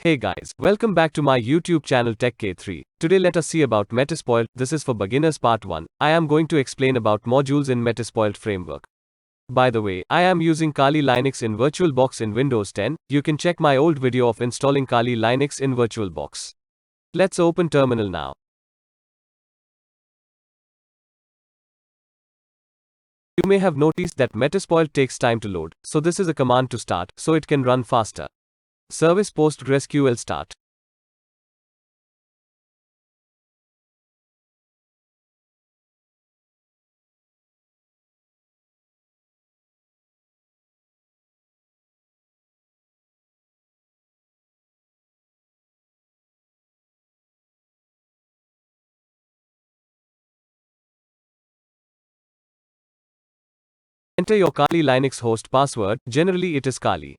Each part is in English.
Hey guys, welcome back to my YouTube channel TechK3. Today let us see about Metasploit. This is for beginners part 1. I am going to explain about modules in Metasploit framework. By the way, I am using Kali Linux in VirtualBox in Windows 10. You can check my old video of installing Kali Linux in VirtualBox. Let's open terminal now. You may have noticed that Metasploit takes time to load, so this is a command to start, so it can run faster. Service PostgreSQL start. Enter your Kali Linux host password, generally it is Kali.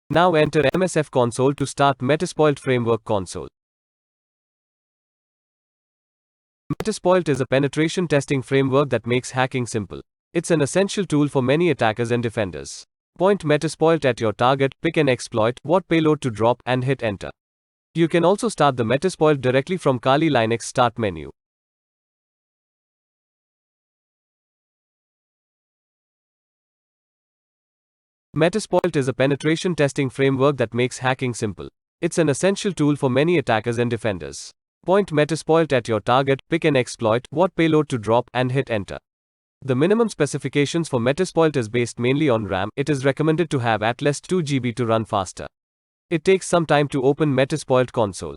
Now enter MSF console to start Metasploit framework console. Metasploit is a penetration testing framework that makes hacking simple. It's an essential tool for many attackers and defenders. Point Metasploit at your target, pick an exploit, what payload to drop, and hit enter. You can also start the Metasploit directly from Kali Linux start menu. Metasploit is a penetration testing framework that makes hacking simple. It's an essential tool for many attackers and defenders. Point Metasploit at your target, pick an exploit, what payload to drop, and hit enter. The minimum specifications for Metasploit is based mainly on RAM. It is recommended to have at least 2 GB to run faster. It takes some time to open Metasploit console.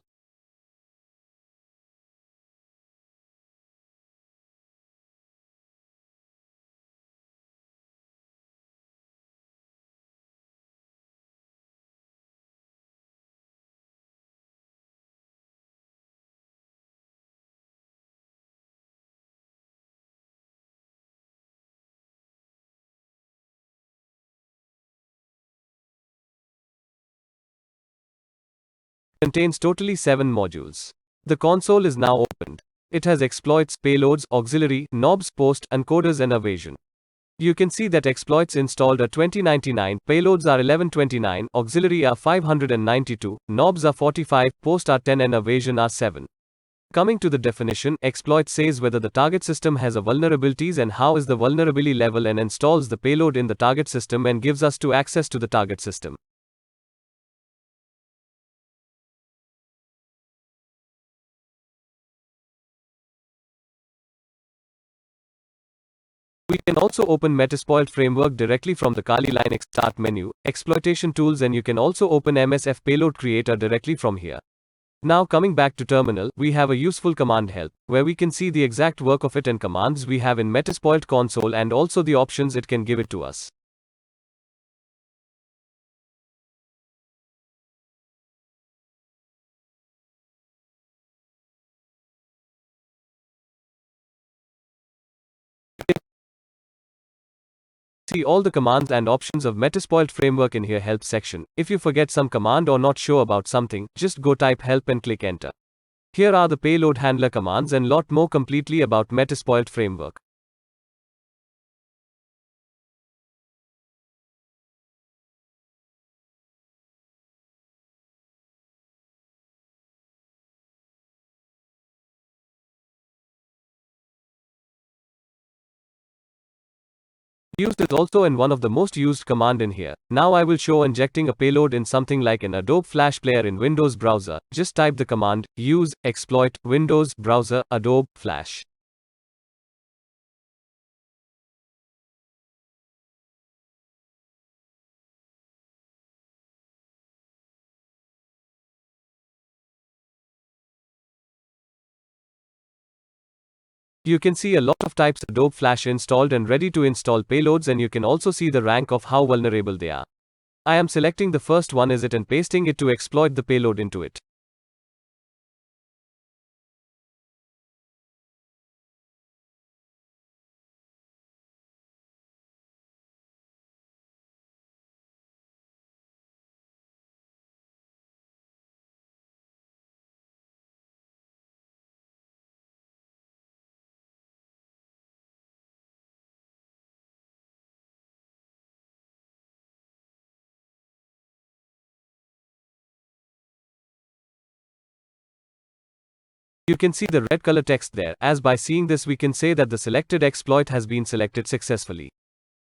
Contains totally 7 modules. The console is now opened. It has exploits, payloads, auxiliary, knobs, post, encoders and evasion. You can see that exploits installed are 2099, payloads are 1129, auxiliary are 592, knobs are 45, post are 10 and evasion are 7. Coming to the definition, exploit says whether the target system has a vulnerabilities and how is the vulnerability level and installs the payload in the target system and gives us to access to the target system. We can also open Metasploit framework directly from the Kali Linux start menu, exploitation tools, and you can also open MSF payload creator directly from here. Now coming back to terminal, we have a useful command help, where we can see the exact work of it and commands we have in Metasploit console and also the options it can give it to us. See all the commands and options of Metasploit framework in here help section. If you forget some command or not sure about something, just go type help and click enter. Here are the payload handler commands and lot more completely about Metasploit framework. Used is also in one of the most used command in here. Now I will show injecting a payload in something like an Adobe Flash Player in Windows browser. Just type the command use exploit Windows browser Adobe Flash. You can see a lot of types Adobe Flash installed and ready to install payloads, and you can also see the rank of how vulnerable they are. I am selecting the first one is it and pasting it to exploit the payload into it. You can see the red color text there, as by seeing this we can say that the selected exploit has been selected successfully.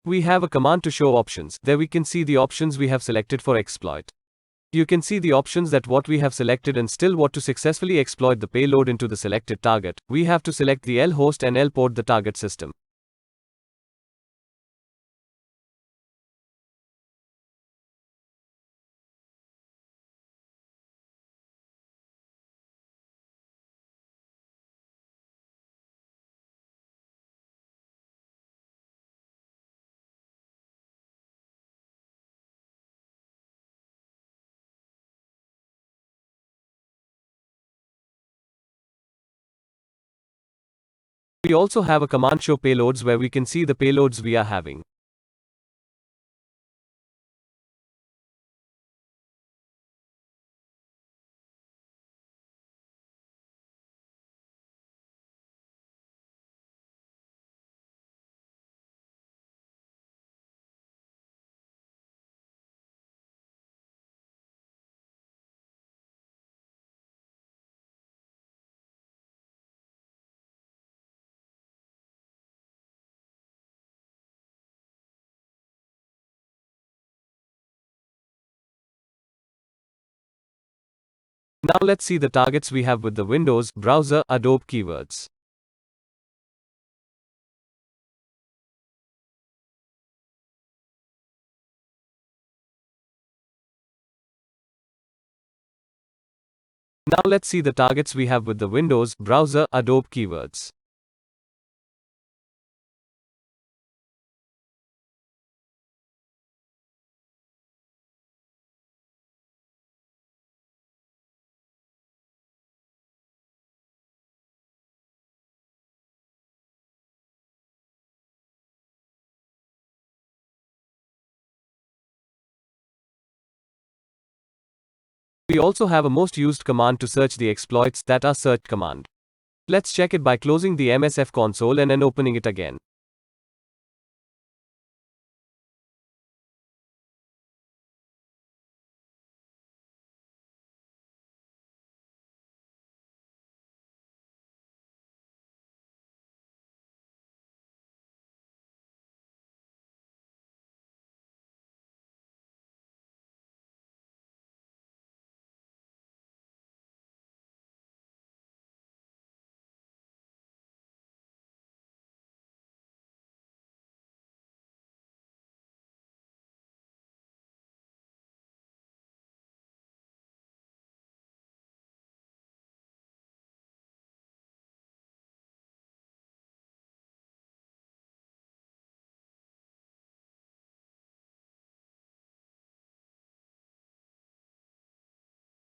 We have a command to show options. There we can see the options we have selected for exploit. You can see the options that what we have selected and still what to successfully exploit the payload into the selected target. We have to select the L host and L port the target system. We also have a command show payloads where we can see the payloads we are having. Now let's see the targets we have with the Windows browser Adobe keywords. Now let's see the targets we have with the Windows browser Adobe keywords. We also have a most used command to search the exploits, that are search command. Let's check it by closing the MSF console and then opening it again.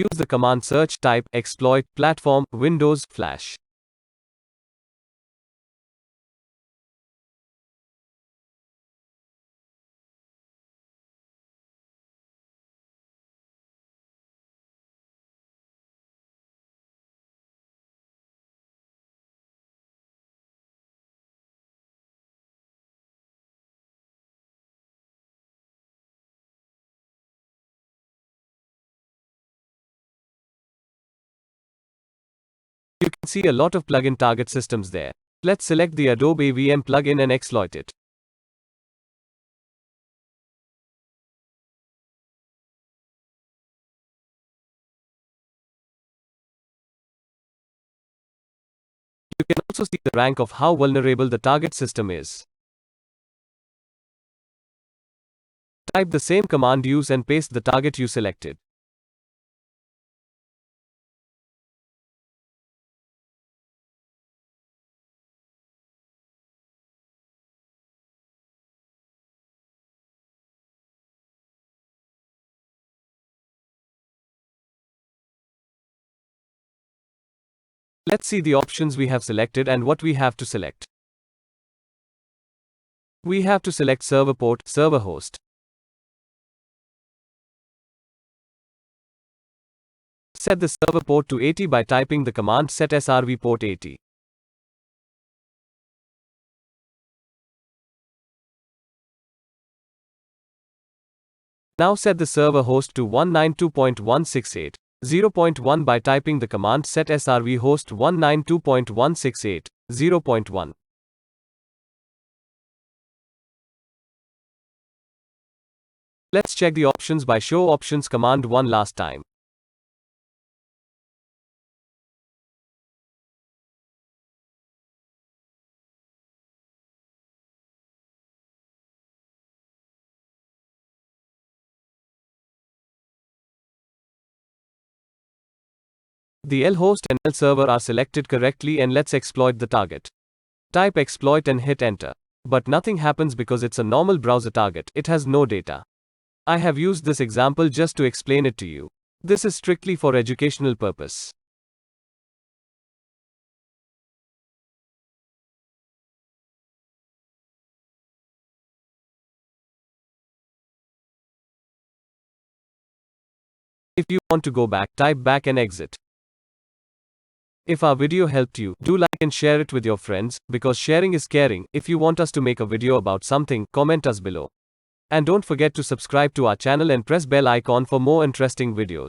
Use the command search, type, exploit, platform, Windows, Flash. You can see a lot of plugin target systems there. Let's select the Adobe AVM plugin and exploit it. You can also see the rank of how vulnerable the target system is. Type the same command, use and paste the target you selected. Let's see the options we have selected and what we have to select. We have to select server port, server host. Set the server port to 80 by typing the command set srv port 80. Now set the server host to 192.168. 0.1 by typing the command set srv host 192.168, 0.1. Let's check the options by show options command one last time. The lhost and lserver are selected correctly, and let's exploit the target. Type exploit and hit enter. But nothing happens because it's a normal browser target, it has no data. I have used this example just to explain it to you. This is strictly for educational purpose. If you want to go back, type back and exit. If our video helped you, do like and share it with your friends, because sharing is caring. If you want us to make a video about something, comment us below. And don't forget to subscribe to our channel and press bell icon for more interesting videos.